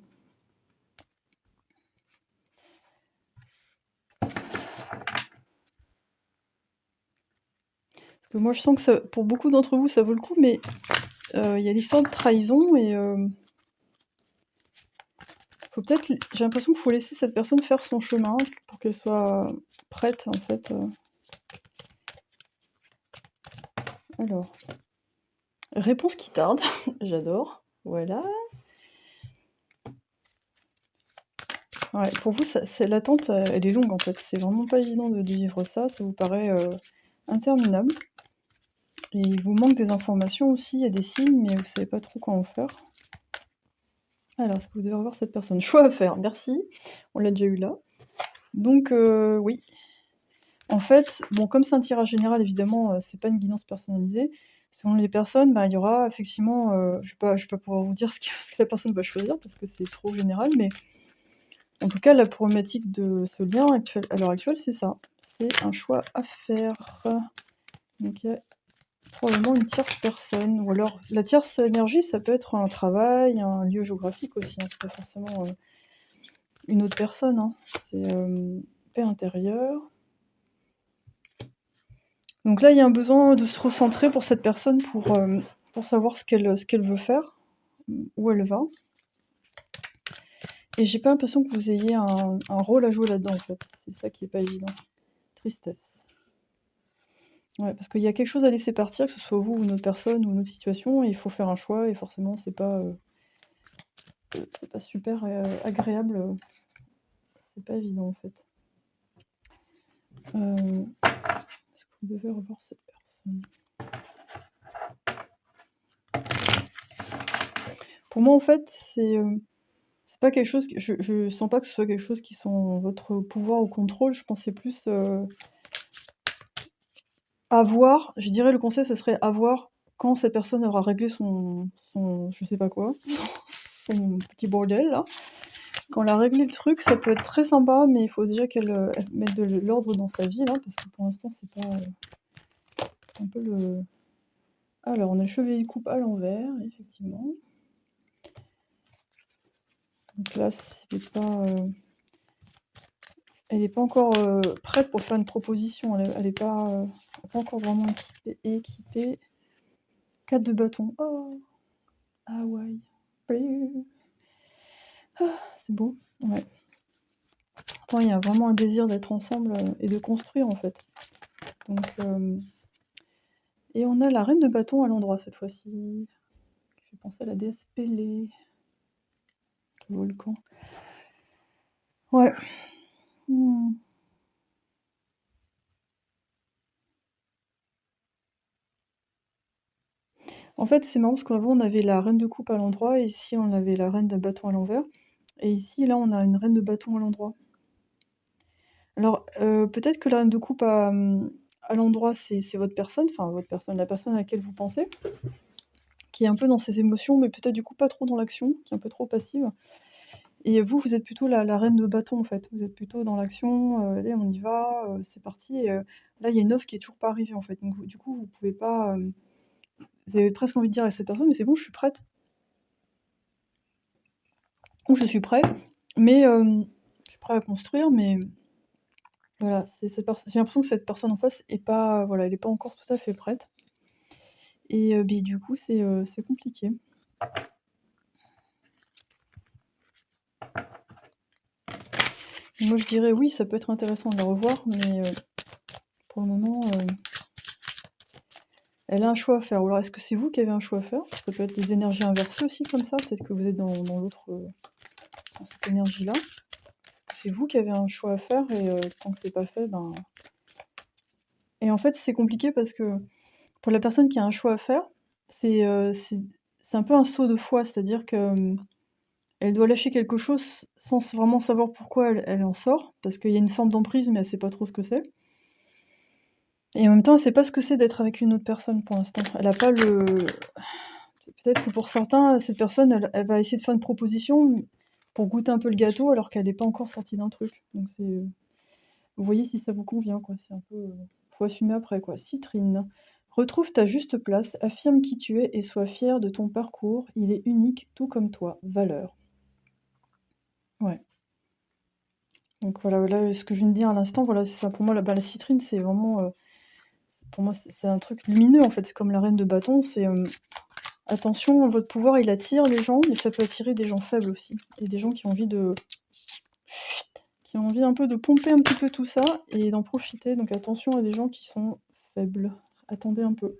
Parce que moi je sens que pour beaucoup d'entre vous ça vaut le coup, mais il y a l'histoire de trahison et j'ai l'impression qu'il faut laisser cette personne faire son chemin pour qu'elle soit prête en fait. Alors, réponse qui tarde, j'adore. Voilà. Ouais, pour vous, l'attente, elle est longue en fait. C'est vraiment pas évident de vivre ça. Ça vous paraît interminable. Et il vous manque des informations aussi. Il y a des signes, mais vous savez pas trop quoi en faire. Alors, est-ce que vous devez revoir cette personne? Choix à faire, merci. On l'a déjà eu là. Donc, oui. En fait, bon, comme c'est un tirage général, évidemment, c'est pas une guidance personnalisée. Selon les personnes, bah, il y aura effectivement, je vais pas pouvoir vous dire ce que la personne va choisir parce que c'est trop général, mais en tout cas, la problématique de ce lien à l'heure actuelle, c'est ça. C'est un choix à faire. Donc il y a probablement une tierce personne. Ou alors, la tierce énergie, ça peut être un travail, un lieu géographique aussi, hein. C'est pas forcément une autre personne, hein. C'est paix intérieure. Donc là, il y a un besoin de se recentrer pour cette personne pour savoir ce qu'elle veut faire, où elle va. Et j'ai pas l'impression que vous ayez un rôle à jouer là-dedans, en fait. C'est ça qui est pas évident. Tristesse. Ouais, parce qu'il y a quelque chose à laisser partir, que ce soit vous ou une autre personne ou une autre situation, et il faut faire un choix, et forcément, c'est pas c'est pas super, agréable, c'est pas évident, en fait. Est-ce que vous devez revoir cette personne? Pour moi, en fait, c'est pas quelque chose que je sens pas que ce soit quelque chose qui sont en votre pouvoir ou contrôle. Je pense que c'est plus, à voir. Je dirais le conseil, ce serait à voir quand cette personne aura réglé son je sais pas quoi, son petit bordel là. Quand elle a réglé le truc, ça peut être très sympa, mais il faut déjà elle mette de l'ordre dans sa vie là, parce que pour l'instant, c'est pas, un peu le alors on a le chevalier de coupe à l'envers, effectivement. Donc là, c'est pas, elle est pas encore, prête pour faire une proposition. Elle est pas encore vraiment équipée. 4 de bâton. Oh! Hawaï. Ah, c'est beau. Ouais. Attends, il y a vraiment un désir d'être ensemble, et de construire, en fait. Donc, et on a la reine de bâton à l'endroit, cette fois-ci, qui fait penser à la déesse Pélée, le volcan. Ouais. Mmh. En fait, c'est marrant parce qu'avant, on avait la reine de coupe à l'endroit et ici, on avait la reine de bâton à l'envers et ici, là, on a une reine de bâton à l'endroit. Alors, peut-être que la reine de coupe à l'endroit, c'est votre personne, enfin votre personne, la personne à laquelle vous pensez, qui est un peu dans ses émotions, mais peut-être du coup pas trop dans l'action, qui est un peu trop passive. Et vous, vous êtes plutôt la reine de bâton, en fait. Vous êtes plutôt dans l'action, allez, on y va, c'est parti et là, il y a une offre qui est toujours pas arrivée, en fait. Donc du coup, vous pouvez pas, vous avez presque envie de dire à cette personne: «Mais c'est bon, je suis prête» ou «Je suis prêt, mais je suis prêt à construire, mais» voilà, c'est cette perso j'ai l'impression que cette personne en face est pas, voilà, elle est pas encore tout à fait prête et beh, du coup, c'est compliqué. Moi, je dirais oui, ça peut être intéressant de la revoir, mais pour le moment, elle a un choix à faire. Ou alors est-ce que c'est vous qui avez un choix à faire? Ça peut être des énergies inversées aussi comme ça, peut-être que vous êtes dans l'autre, dans cette énergie-là. C'est vous qui avez un choix à faire et tant que c'est pas fait, ben et en fait, c'est compliqué parce que pour la personne qui a un choix à faire, c'est, c'est un peu un saut de foi. C'est-à-dire que, elle doit lâcher quelque chose sans vraiment savoir pourquoi elle en sort, parce qu'il y a une forme d'emprise, mais elle sait pas trop ce que c'est et en même temps, elle sait pas ce que c'est d'être avec une autre personne pour l'instant. Elle a pas le peut-être que pour certains, cette personne, elle va essayer de faire une proposition pour goûter un peu le gâteau alors qu'elle est pas encore sortie d'un truc. Donc c'est, vous voyez si ça vous convient, quoi. C'est un peu, faut assumer après, quoi. Citrine. Retrouve ta juste place, affirme qui tu es et sois fier de ton parcours. Il est unique, tout comme toi. Valeur. Ouais. Donc voilà, ce que je viens de dire à l'instant, voilà, c'est ça. Pour moi, la citrine, c'est vraiment, pour moi, c'est un truc lumineux, en fait. C'est comme la reine de bâton, c'est, attention, votre pouvoir, il attire les gens, mais ça peut attirer des gens faibles aussi et des gens qui ont envie un peu de pomper un petit peu tout ça et d'en profiter. Donc attention à des gens qui sont faibles. Attendez un peu.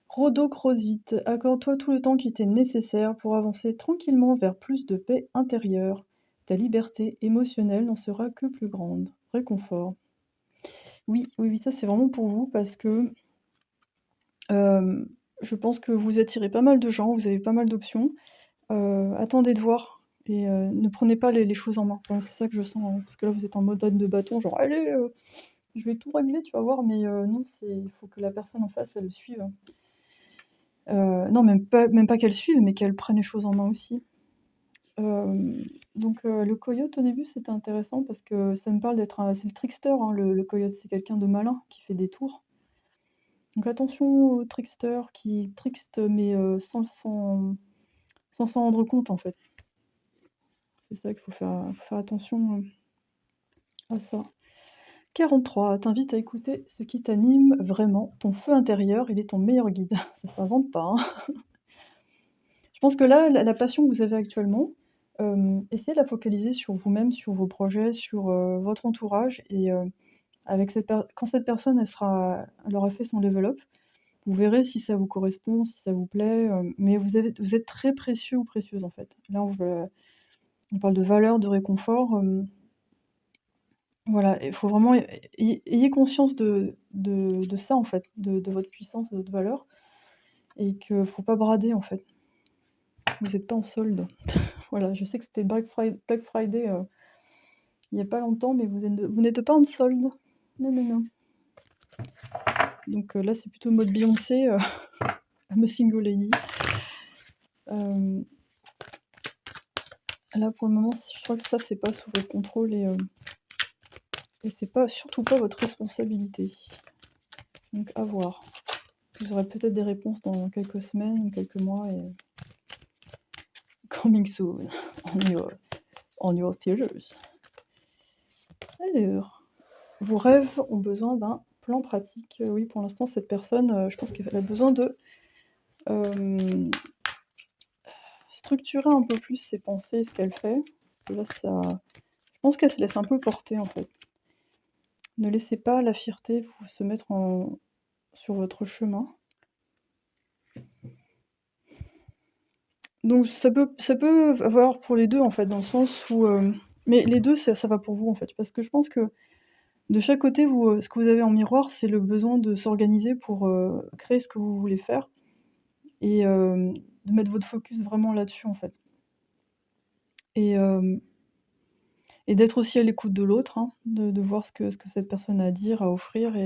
Rhodochrosite, accorde-toi tout le temps qui t'est nécessaire pour avancer tranquillement vers plus de paix intérieure. Ta liberté émotionnelle n'en sera que plus grande. Réconfort. Oui, oui, oui, ça c'est vraiment pour vous parce que je pense que vous attirez pas mal de gens, vous avez pas mal d'options. Attendez de voir et ne prenez pas les choses en main. Enfin, c'est ça que je sens, hein, parce que là vous êtes en mode âne de bâton, genre: «Allez, je vais tout régler, tu vas voir», mais non, il faut que la personne en face, elle suive. Non, même pas qu'elle suive, mais qu'elle prenne les choses en main aussi. Donc le coyote au début, c'était intéressant parce que ça me parle d'être un c'est le trickster, hein, le coyote, c'est quelqu'un de malin qui fait des tours. Donc attention aux tricksters qui trickstent mais sans s'en rendre compte, en fait. C'est ça qu'il faut faire attention, à ça. 43, t'invite à écouter ce qui t'anime vraiment, ton feu intérieur, il est ton meilleur guide. Ça s'invente pas, hein. Je pense que là, la passion que vous avez actuellement, essayez de la focaliser sur vous-même, sur vos projets, sur, votre entourage et avec quand cette personne, elle aura fait son level up, Vous verrez si ça vous correspond, si ça vous plaît, mais vous êtes très précieux ou précieuse, en fait. Là, on parle de valeur, de réconfort, voilà, il faut vraiment ayez conscience de ça, en fait, de votre puissance, de votre valeur et qu'il faut pas brader, en fait. Vous êtes pas en solde. Voilà, je sais que c'était Black Friday, il y a pas longtemps, mais vous n'êtes pas en solde. Non, non, non. Donc là, c'est plutôt mode Beyoncé, I'm a single lady. Là, pour le moment, je crois que ça, c'est pas sous votre contrôle et c'est pas surtout pas votre responsabilité. Donc à voir. Vous aurez peut-être des réponses dans quelques semaines ou quelques mois et coming soon on your theaters. Alors, vos rêves ont besoin d'un plan pratique. Oui, pour l'instant, cette personne, je pense qu'elle a besoin de structurer un peu plus ses pensées, ce qu'elle fait. Parce que là, je pense qu'elle se laisse un peu porter, en fait. Ne laissez pas la fierté vous se mettre sur votre chemin. Donc ça peut avoir pour les deux, en fait, dans le sens où, mais les deux, ça va pour vous, en fait. Parce que je pense que de chaque côté, vous, ce que vous avez en miroir, c'est le besoin de s'organiser pour, créer ce que vous voulez faire et de mettre votre focus vraiment là-dessus, en fait. Et d'être aussi à l'écoute de l'autre, hein, de voir ce que cette personne a à dire, à offrir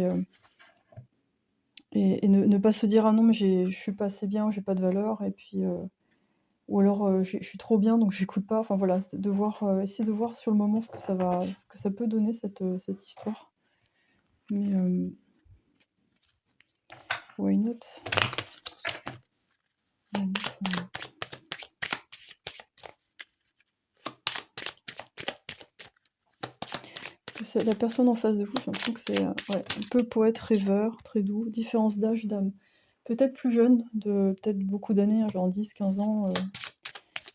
et ne pas se dire: «Ah non, mais je suis pas assez bien, j'ai pas de valeur» et puis, ou alors, je suis trop bien donc j'écoute pas. Enfin voilà, c'est de voir, essayer de voir sur le moment ce que ça peut donner cette histoire. Mais, why not? C'est la personne en face de vous, j'ai l'impression que c'est, ouais, un peu poète, rêveur, très doux, différence d'âge, d'âme. Peut-être plus jeune, de peut-être beaucoup d'années, hein, genre 10-15 ans,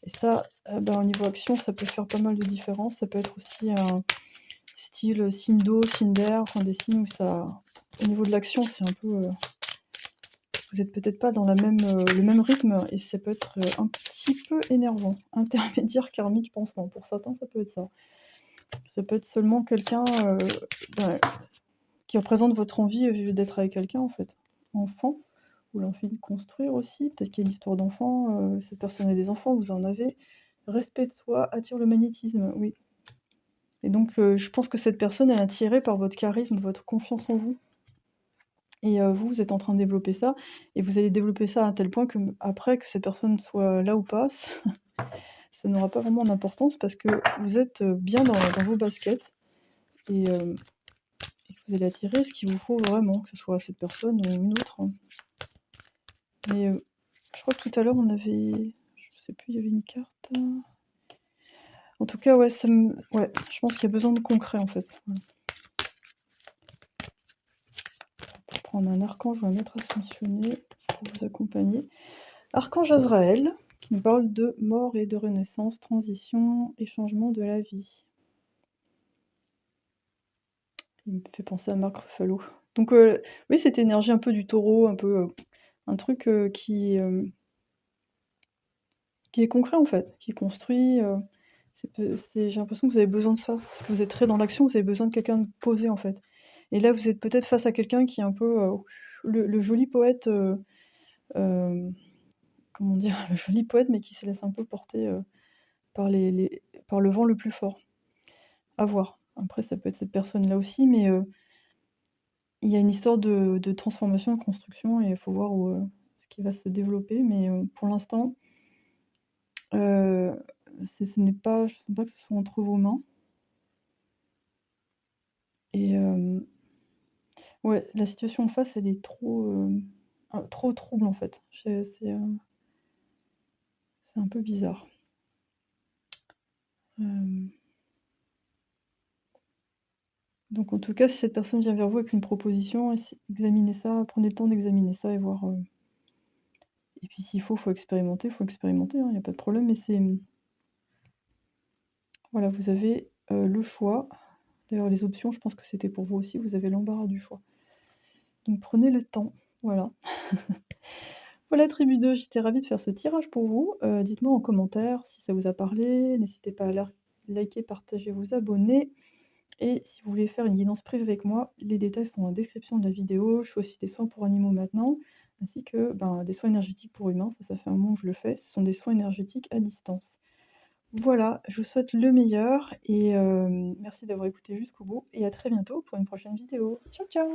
et ça, bah, au niveau action, ça peut faire pas mal de différence. Ça peut être aussi un style signe d'eau, signe d'air, enfin des signes où ça au niveau de l'action, c'est un peu, vous êtes peut-être pas dans le même rythme et ça peut être, un petit peu énervant. Intermédiaire karmique pansement. Pour certains, ça peut être ça. Ça peut être seulement quelqu'un, bah, qui représente votre envie, d'être avec quelqu'un, en fait. Enfant ou l'envie de construire aussi, peut-être qu'il y a une histoire d'enfant, cette personne a des enfants, vous en avez. Respect de soi attire le magnétisme, oui. Et donc, je pense que cette personne est attirée par votre charisme, votre confiance en vous. Et vous êtes en train de développer ça et vous allez développer ça à un tel point que après que cette personne soit là ou pas, ça n'aura pas vraiment d'importance parce que vous êtes, bien dans vos baskets et que vous allez attirer ce qu'il vous faut vraiment, que ce soit cette personne ou une autre, hein. Mais, je crois que tout à l'heure on avait je sais plus, il y avait une carte, en tout cas, ouais, ouais, je pense qu'il y a besoin de concret, en fait. Voilà. On va prendre un archange ou un maître ascensionné pour vous accompagner. Archange Azraël, qui nous parle de mort et de renaissance, transition et changement de la vie. Il me fait penser à Marc Ruffalo. Donc, oui, cette énergie un peu du taureau, un peu, un truc, qui est concret, en fait, qui est construit, j'ai l'impression que vous avez besoin de ça, parce que vous êtes très dans l'action, vous avez besoin de quelqu'un de posé, en fait. Et là, vous êtes peut-être face à quelqu'un qui est un peu, le joli poète, hem, comment dire? Le joli poète, mais qui se laisse un peu porter, par le vent le plus fort. À voir. Après, ça peut être cette personne-là aussi, mais il y a une histoire de transformation, de construction et il faut voir ce qui va se développer. Mais pour l'instant, heu, ce n'est pas je sens pas que ce soit entre vos mains et ouais, la situation en face, elle est trop trouble, en fait. C'est un peu bizarre. Hem, donc en tout cas, si cette personne vient vers vous avec une proposition, examinez ça, prenez le temps d'examiner ça et voir, et puis s'il faut expérimenter, hein, il y a pas de problème, mais voilà, vous avez, le choix. D'ailleurs les options, je pense que c'était pour vous aussi, vous avez l'embarras du choix. Donc prenez le temps. Voilà. Voilà tribu 2, j'étais ravie de faire ce tirage pour vous. Dites-moi en commentaire si ça vous a parlé. N'hésitez pas à liker, partager, vous abonner et si vous voulez faire une guidance privée avec moi, les détails sont dans la description de la vidéo. Je fais aussi des soins pour animaux maintenant, ainsi que, ben, des soins énergétiques pour humains. Ça fait un moment que je le fais. Ce sont des soins énergétiques à distance. Voilà, je vous souhaite le meilleur et merci d'avoir écouté jusqu'au bout et à très bientôt pour une prochaine vidéo. Ciao, ciao!